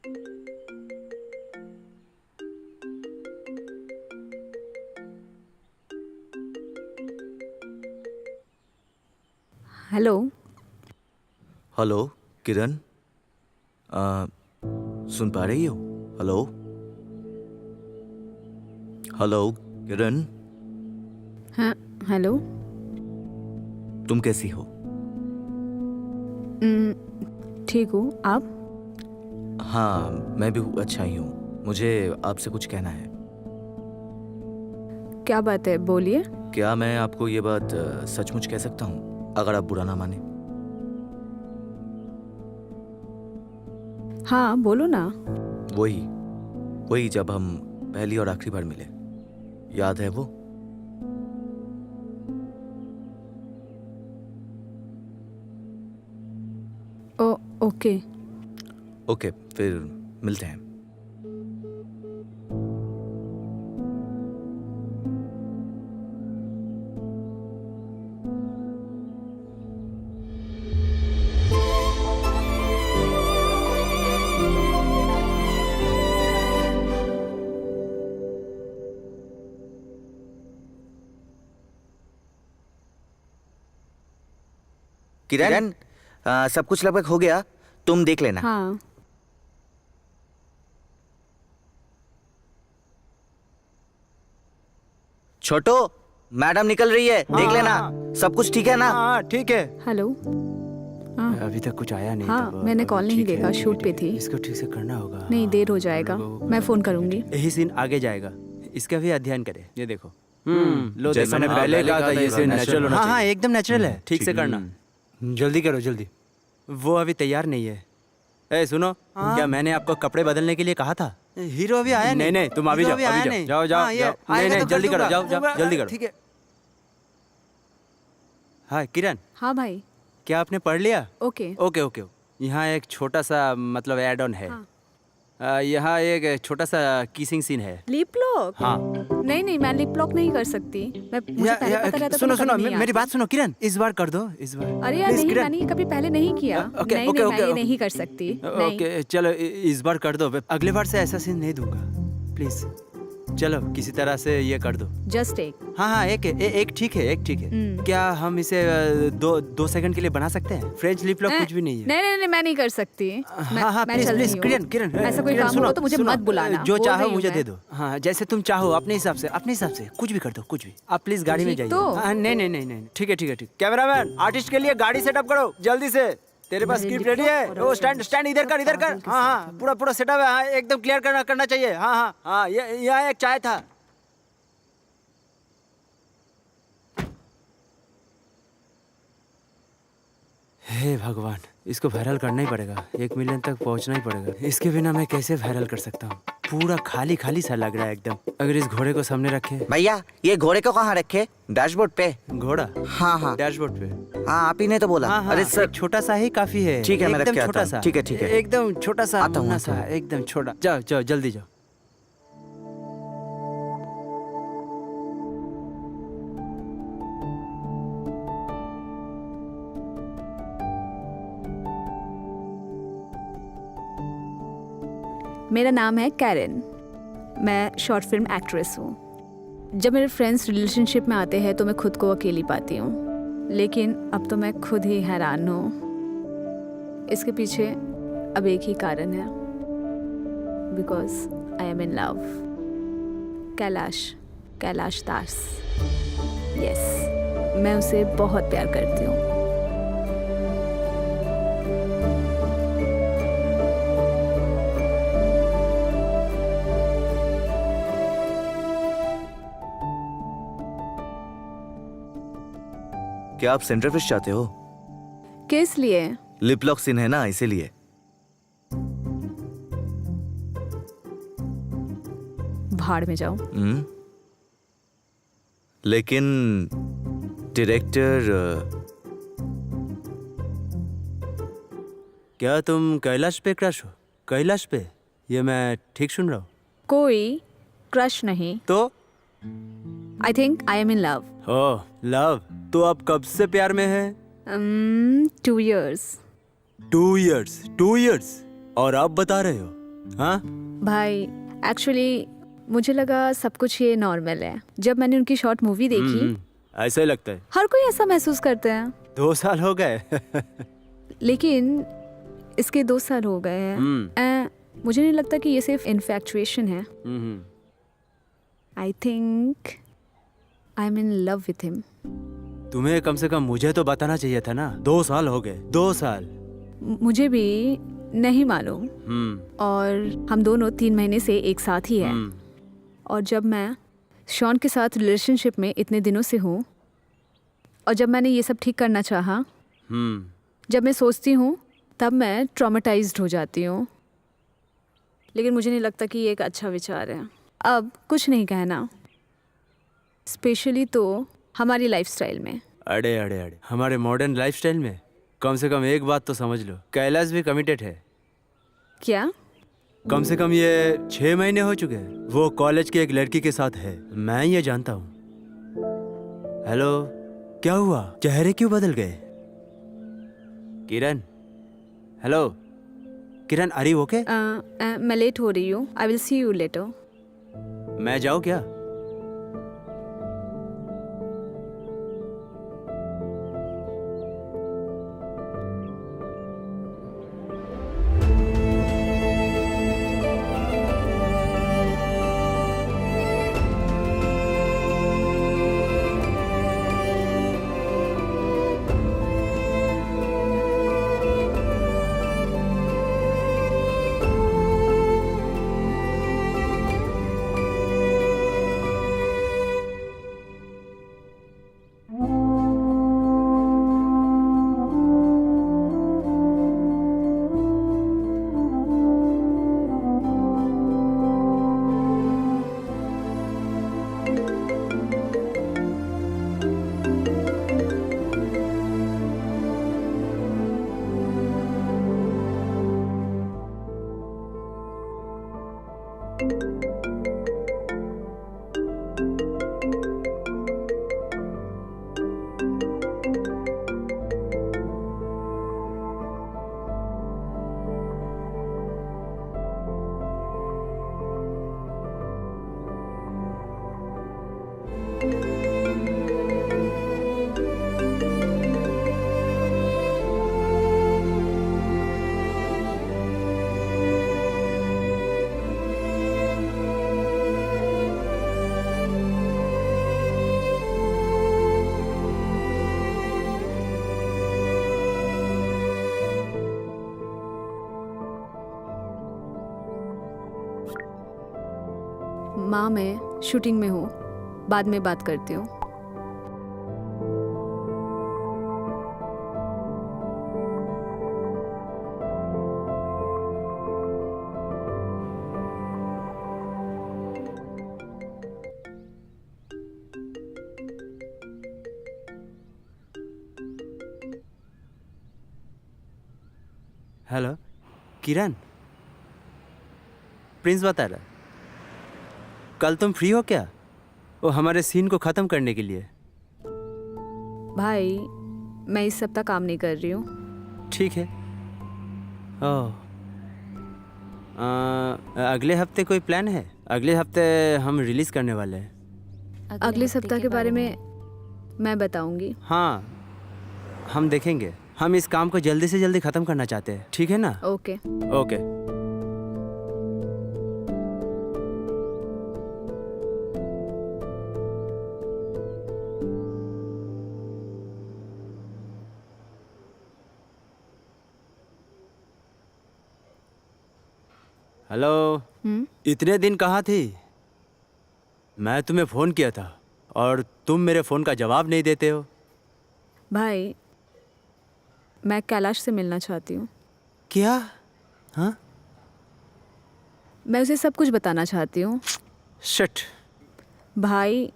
Hello. Hello किरण, सुन पा रही हो? हेलो हेलो किरण, हाँ हेलो। तुम कैसी हो? ठीक हूँ, आप? हाँ मैं भी अच्छा ही हूँ। मुझे आपसे कुछ कहना है। क्या बात है, बोलिए। क्या मैं आपको ये बात सचमुच कह सकता हूँ, अगर आप बुरा ना माने? हाँ बोलो ना। वही वही जब हम पहली और आखिरी बार मिले, याद है वो? ओके। ओके, फिर मिलते हैं। किरण, सब कुछ लगभग हो गया, तुम देख लेना। हाँ छोटो, मैडम निकल रही है, देख लेना। सब कुछ ठीक है ना? हाँ ठीक है। हेलो। हाँ अभी तक कुछ आया नहीं। हाँ, तब मैंने अभी कॉल नहीं ठीक है, देखा, ठीक है, शूट ठीक पे है। थी। इसको ठीक से करना होगा। नहीं, हाँ, देर हो जाएगा, मैं फ़ोन करूँगी। यही सीन आगे जाएगा, इसका भी अध्ययन करें। ये देखो। लो जैसा मैंने मैंने पहले कहा था ये सीन नेचुरल होना चाहिए। हाँ एकदम नेचुरल है, ठीक से करना। जल्दी करो जल्दी। वो अभी तैयार नहीं है। ए सुनो, क्या मैंने आपको कपड़े बदलने के लिए कहा था? हीरो अभी आया नहीं। नहीं तुम अभी जाओ, अभी जाओ, जाओ जाओ जाओ। नहीं जल्दी करो, जाओ जाओ जल्दी करो। ठीक है। हाँ किरण, हाँ भाई। क्या आपने पढ़ लिया? ओके। Okay okay. यहाँ एक छोटा सा मतलब एड ऑन है। हाँ। यहाँ एक छोटा सा किसिंग सीन है। Lip lock? हाँ। नहीं, मैं लिप लॉक नहीं कर सकती। मुझे पहले पता रहता तो सुनो मैं सुनो, कभी नहीं मेरी आती। बात सुनो किरण, इस बार कर दो, इस बार। अरे यार Please, नहीं, किरण। मैंने ये कभी पहले नहीं किया। ओके, नहीं ओके, मैं ओके, ये ओके। नहीं कर सकती। नहीं। ओके चलो इस बार कर दो, अगले बार से ऐसा सीन नहीं दूंगा, प्लीज। चलो किसी तरह से ये कर दो। जस्ट एक। हाँ एक ठीक है, एक ठीक है। क्या हम इसे दो सेकंड के लिए बना सकते हैं? फ्रेंच लिप लॉक कुछ भी नहीं है। नहीं, मैं नहीं कर सकती। हाँ मैं प्लीज चलती प्लीज हूँ। किरण किरण, ऐसा कोई किरण, काम होगा तो मुझे मत बुलाना। जो बोल चाहो रही हूँ मुझे मैं। दे दो। हाँ जैसे तुम चाहो, अपने हिसाब से, अपने हिसाब से कुछ भी कर दो, कुछ भी। आप प्लीज गाड़ी में ठीक जाइए। तो? नहीं ठीक है, ठीक है, ठीक। कैमरामैन, आर्टिस्ट के लिए गाड़ी सेटअप करो जल्दी से। तेरे पास मेरे स्क्रिप्ट लिप रेडी लॉक है? और वो स्टैंड स्टैंड इधर कर, इधर कर। पागल के हाँ साथ पूरा सेटअप है। हाँ एकदम क्लियर करना चाहिए। हाँ यहाँ एक चाय था। हे भगवान, इसको वायरल करना ही पड़ेगा, 1 मिलियन तक पहुंचना ही पड़ेगा। इसके बिना मैं कैसे वायरल कर सकता हूँ? पूरा खाली खाली सा लग रहा है एकदम। अगर इस घोड़े को सामने रखे। भैया ये घोड़े को कहाँ रखे? डैशबोर्ड पे। घोड़ा? हाँ डैशबोर्ड पे। हाँ, आप ही ने तो बोला। हाँ अरे सर, एक छोटा सा ही काफी है। ठीक है, मैं रख एकदम के आता छोटा हूँ। सा। ठीक है। एकदम छोटा सा, आता हूँ, मुन्ना आता सा, हूँ। एकदम छोटा। जाओ जल्दी जाओ। मेरा नाम है कैरन। मैं शॉर्ट फिल्म एक्ट्रेस हूँ। जब मेरे फ्रेंड्स रिलेशनशिप में आते हैं तो मैं खुद को अकेली पाती हूँ, लेकिन अब तो मैं खुद ही हैरान हूँ। इसके पीछे अब एक ही कारण है, because I am in love. Kailash Das. Yes, मैं उसे बहुत प्यार करती हूँ। क्या आप सेंटर फिश चाहते हो? किस लिए? लिप लॉक सीन है ना, इसीलिए। भाड़ में जाओ। लेकिन डायरेक्टर, क्या तुम कैलाश पे क्रश हो? कैलाश पे? ये मैं ठीक सुन रहा हूँ? कोई क्रश नहीं। तो I think I am in love. Oh love, तो आप कब से प्यार में हैं? 2 years। 2 years? और आप बता रहे हो हाँ? भाई एक्चुअली मुझे लगा सब कुछ ये नॉर्मल है। जब मैंने उनकी शॉर्ट मूवी देखी, ऐसा ही लगता है। हर कोई ऐसा महसूस करते हैं। 2 साल हो गए। लेकिन इसके 2 साल हो गए हैं। मुझे नहीं लगता कि ये सिर्फ इन्फैक्चुएशन है। I think I am in love with him. तुम्हें कम से कम मुझे तो बताना चाहिए था ना। 2 साल हो गए, 2 साल। मुझे भी नहीं मालूम। और हम दोनों 3 महीने से एक साथ ही हैं। और जब मैं शॉन के साथ रिलेशनशिप में इतने दिनों से हूँ, और जब मैंने ये सब ठीक करना चाहा, जब मैं सोचती हूँ तब मैं ट्रॉमेटाइज्ड हो जाती हूँ। लेकिन मुझे नहीं लगता कि ये एक अच्छा विचार है। अब कुछ नहीं कहना, स्पेशली तो हमारी लाइफस्टाइल में। अड़े अड़े अड़े, हमारे मॉडर्न लाइफस्टाइल में? कम से कम एक बात तो समझ लो, कैलाश भी कमिटेड है। क्या? कम से कम ये 6 महीने हो चुके हैं। वो कॉलेज की एक लड़की के साथ है, मैं ये जानता हूँ। हेलो, क्या हुआ? चेहरे क्यों बदल गए? Kiran, hello Kiran, are you okay? मैं लेट हो रही हूँ। I will see you later. मैं जाऊँ क्या? माँ, मैं शूटिंग में हूँ, बाद में बात करती हूँ। हेलो किरण, प्रिंस बता रहा, कल तुम फ्री हो क्या? वो हमारे सीन को ख़त्म करने के लिए। भाई, मैं इस सप्ताह काम नहीं कर रही हूँ। ठीक है। ओह, अगले हफ्ते कोई प्लान है? अगले हफ्ते हम रिलीज़ करने वाले हैं। अगले सप्ताह के बारे में मैं बताऊंगी। हाँ, हम देखेंगे। हम इस काम को जल्दी से जल्दी ख़त्म करना चाहते हैं, ठीक है ना? ओके। ओके। हेलो, इतने दिन कहाँ थी? मैं तुम्हें फ़ोन किया था और तुम मेरे फ़ोन का जवाब नहीं देते हो। भाई, मैं कैलाश से मिलना चाहती हूँ। क्या? हाँ? मैं उसे सब कुछ बताना चाहती हूँ। शिट। भाई,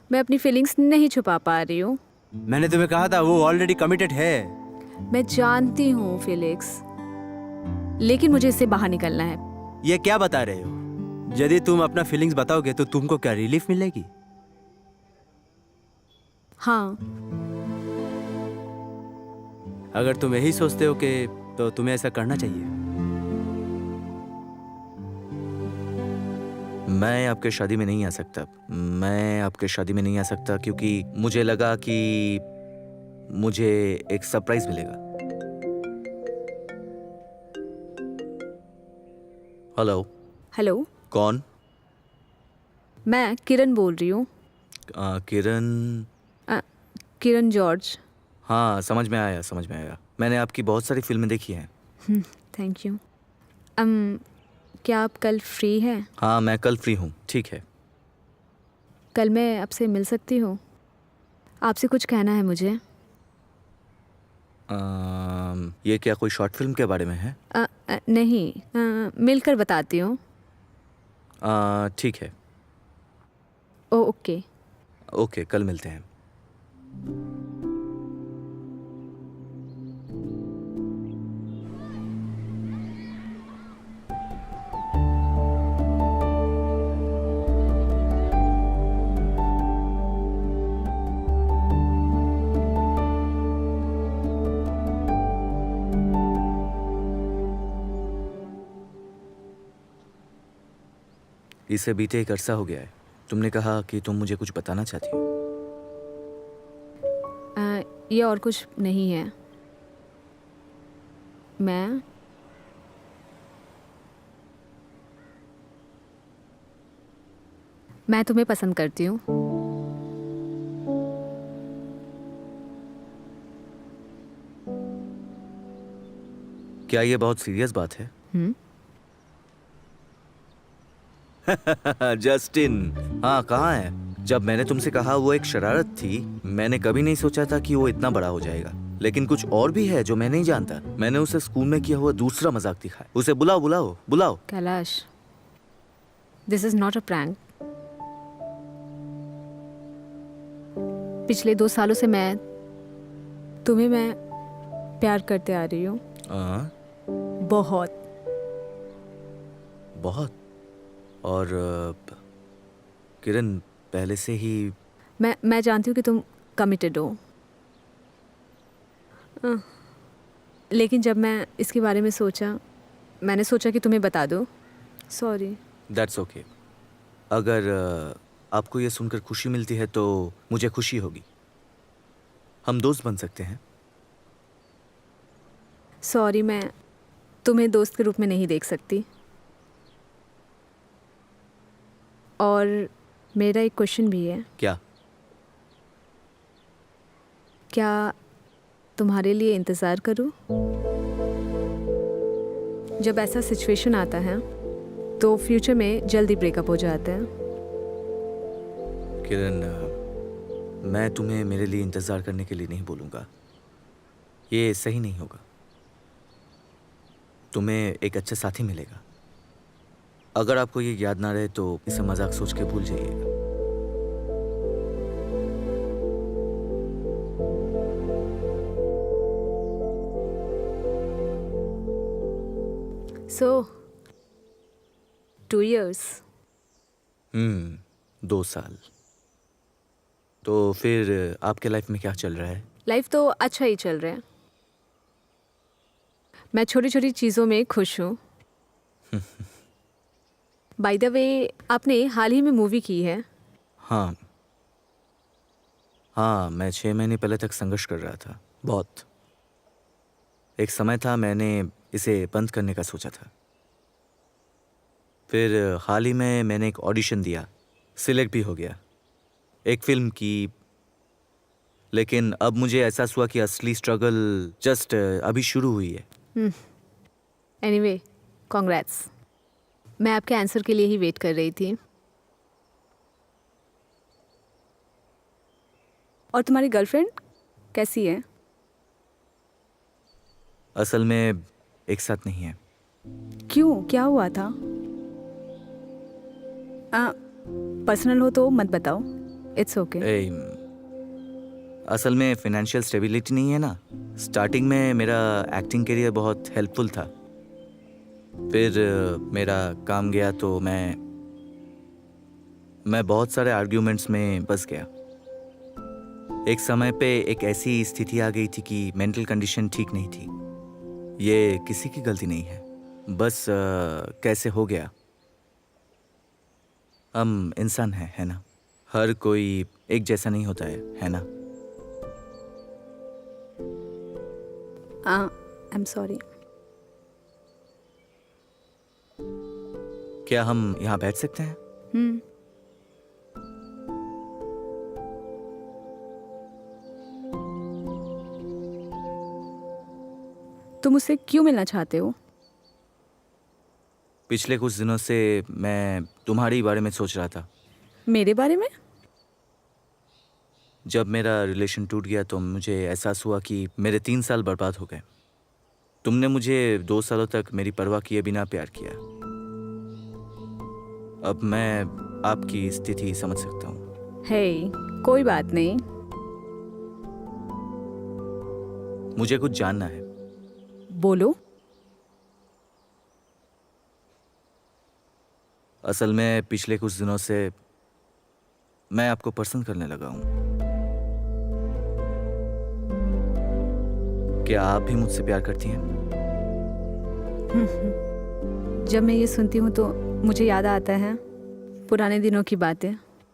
मैं अपनी फीलिंग्स नहीं छुपा पा रही हूँ। मैंने तुम्हें कहा था वो ऑलरेडी कमिटेड है। मैं जानती हूँ फिलिक्स, लेकिन मुझे इससे बाहर निकलना है। ये क्या बता रहे हो? यदि तुम अपना फीलिंग्स बताओगे तो तुमको क्या रिलीफ मिलेगी? हाँ। अगर तुम यही सोचते हो कि तो तुम्हें ऐसा करना चाहिए। मैं आपके शादी में नहीं आ सकता। मैं आपके शादी में नहीं आ सकता क्योंकि मुझे लगा कि मुझे एक सरप्राइज मिलेगा। हेलो। हेलो, कौन? मैं किरण बोल रही हूँ। किरण। अ, किरण जॉर्ज। हाँ, समझ में आया, समझ में आया। मैंने आपकी बहुत सारी फिल्में देखी हैं। Thank you. क्या आप कल फ्री हैं? हाँ, मैं कल फ्री हूँ। ठीक है। कल मैं आपसे मिल सकती हूँ? आपसे कुछ कहना है मुझे। ये क्या कोई शॉर्ट फिल्म के बारे में है? नहीं, मिलकर बताती हूँ। ठीक है। ओके। ओके, कल मिलते हैं। इसे बीते एक अरसा हो गया है। तुमने कहा कि तुम मुझे कुछ बताना चाहती हो। ये और कुछ नहीं है। मैं तुम्हें पसंद करती हूँ। क्या ये बहुत सीरियस बात है? हम्म? जस्टिन। हाँ, कहाँ है? जब मैंने तुमसे कहा वो एक शरारत थी, मैंने कभी नहीं सोचा था कि वो इतना बड़ा हो जाएगा। लेकिन कुछ और भी है जो मैं नहीं जानता। मैंने उसे स्कूल में किया हुआ दूसरा मजाक दिखाया। उसे बुलाओ, बुलाओ, बुलाओ। Kailash, this is not a prank. पिछले 2 सालों से मैं प्यार करते आ रही हूँ। बहुत। बहुत। और किरण, पहले से ही मैं जानती हूँ कि तुम कमिटेड हो। अ, लेकिन जब मैं इसके बारे में मैंने सोचा कि तुम्हें बता दो। सॉरी। That's okay. अगर आपको ये सुनकर खुशी मिलती है तो मुझे खुशी होगी। हम दोस्त बन सकते हैं। सॉरी, मैं तुम्हें दोस्त के रूप में नहीं देख सकती। और मेरा एक क्वेश्चन भी है। क्या? क्या तुम्हारे लिए इंतज़ार करूं? जब ऐसा सिचुएशन आता है तो फ्यूचर में जल्दी ब्रेकअप हो जाता है। किरण, मैं तुम्हें मेरे लिए इंतज़ार करने के लिए नहीं बोलूँगा। ये सही नहीं होगा। तुम्हें एक अच्छा साथी मिलेगा। अगर आपको ये याद ना रहे तो इसे मजाक सोच के भूल जाइएगा। सो 2 years। 2 साल। तो फिर आपके लाइफ में क्या चल रहा है? लाइफ तो अच्छा ही चल रहा है। मैं छोटी छोटी चीज़ों में खुश हूँ। बाय द वे, आपने हाल ही में मूवी की है। हाँ। हाँ, मैं 6 महीने पहले तक संघर्ष कर रहा था, बहुत। एक समय था मैंने इसे बंद करने का सोचा था। फिर हाल ही में मैंने एक ऑडिशन दिया, सिलेक्ट भी हो गया, एक फिल्म की। लेकिन अब मुझे एहसास हुआ कि असली स्ट्रगल जस्ट अभी शुरू हुई है। Anyway, congrats. मैं आपके आंसर के लिए ही वेट कर रही थी। और तुम्हारी गर्लफ्रेंड कैसी है? असल में एक साथ नहीं है। क्यों, क्या हुआ था? पर्सनल हो तो मत बताओ। It's okay. असल में फाइनेंशियल स्टेबिलिटी नहीं है ना। स्टार्टिंग में मेरा एक्टिंग करियर बहुत हेल्पफुल था। फिर मेरा काम गया तो मैं बहुत सारे आर्ग्यूमेंट्स में फंस गया। एक समय पे एक ऐसी स्थिति आ गई थी कि मेंटल कंडीशन ठीक नहीं थी। ये किसी की गलती नहीं है, बस कैसे हो गया। हम इंसान हैं, है ना? हर कोई एक जैसा नहीं होता है ना? I am sorry. क्या हम यहाँ बैठ सकते हैं? तुम मुझसे क्यों मिलना चाहते हो? पिछले कुछ दिनों से मैं तुम्हारे बारे में सोच रहा था। मेरे बारे में? जब मेरा रिलेशन टूट गया तो मुझे एहसास हुआ कि मेरे 3 साल बर्बाद हो गए। तुमने मुझे 2 सालों तक मेरी परवाह किए बिना प्यार किया। अब मैं आपकी स्थिति समझ सकता हूँ। हे, कोई बात नहीं। मुझे कुछ जानना है। बोलो। असल में पिछले कुछ दिनों से मैं आपको पसंद करने लगा हूँ। क्या आप भी मुझसे प्यार करती हैं? जब मैं ये सुनती हूँ तो मुझे याद आता है पुराने दिनों की बातें।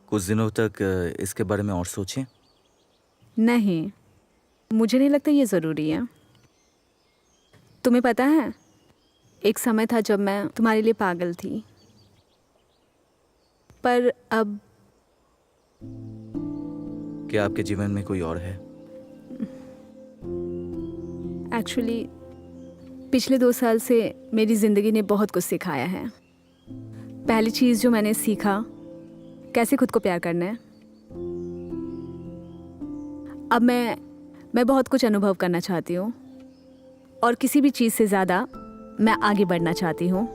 कुछ दिनों तक इसके बारे में और सोचें। नहीं, मुझे नहीं लगता ये ज़रूरी है। तुम्हें पता है, एक समय था जब मैं तुम्हारे लिए पागल थी, पर अब क्या आपके जीवन में कोई और है? एक्चुअली पिछले 2 साल से मेरी ज़िंदगी ने बहुत कुछ सिखाया है। पहली चीज़ जो मैंने सीखा, कैसे खुद को प्यार करना है। अब मैं बहुत कुछ अनुभव करना चाहती हूँ और किसी भी चीज़ से ज़्यादा मैं आगे बढ़ना चाहती हूँ।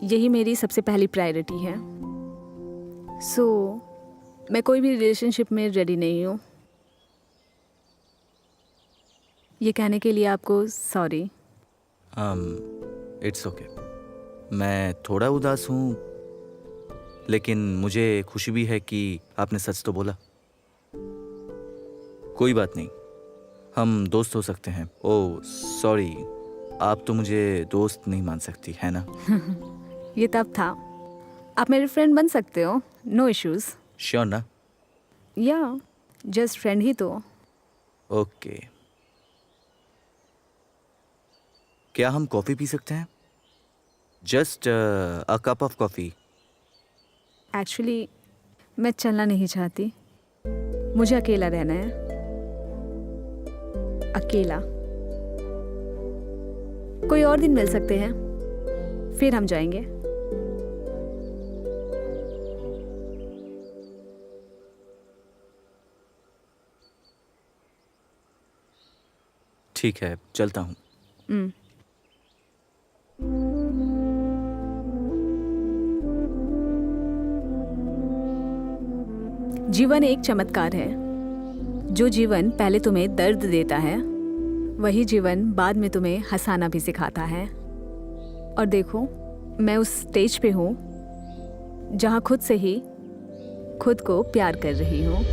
यही मेरी सबसे पहली प्रायोरिटी है। मैं कोई भी रिलेशनशिप में रेडी नहीं हूँ। ये कहने के लिए आपको सॉरी। It's okay. मैं थोड़ा उदास हूँ, लेकिन मुझे खुशी भी है कि आपने सच तो बोला। कोई बात नहीं, हम दोस्त हो सकते हैं। ओह सॉरी, आप तो मुझे दोस्त नहीं मान सकती, है ना? ये तब था। आप मेरे फ्रेंड बन सकते हो, नो इश्यूज। श्योर ना? या जस्ट फ्रेंड ही तो। ओके। क्या हम कॉफ़ी पी सकते हैं? Just a cup of coffee. Actually मैं चलना नहीं चाहती, मुझे अकेला रहना है। अकेला। कोई और दिन मिल सकते हैं, फिर हम जाएंगे। ठीक है, चलता हूँ। जीवन एक चमत्कार है। जो जीवन पहले तुम्हें दर्द देता है, वही जीवन बाद में तुम्हें हंसाना भी सिखाता है। और देखो, मैं उस स्टेज पे हूँ जहाँ खुद से ही खुद को प्यार कर रही हूँ।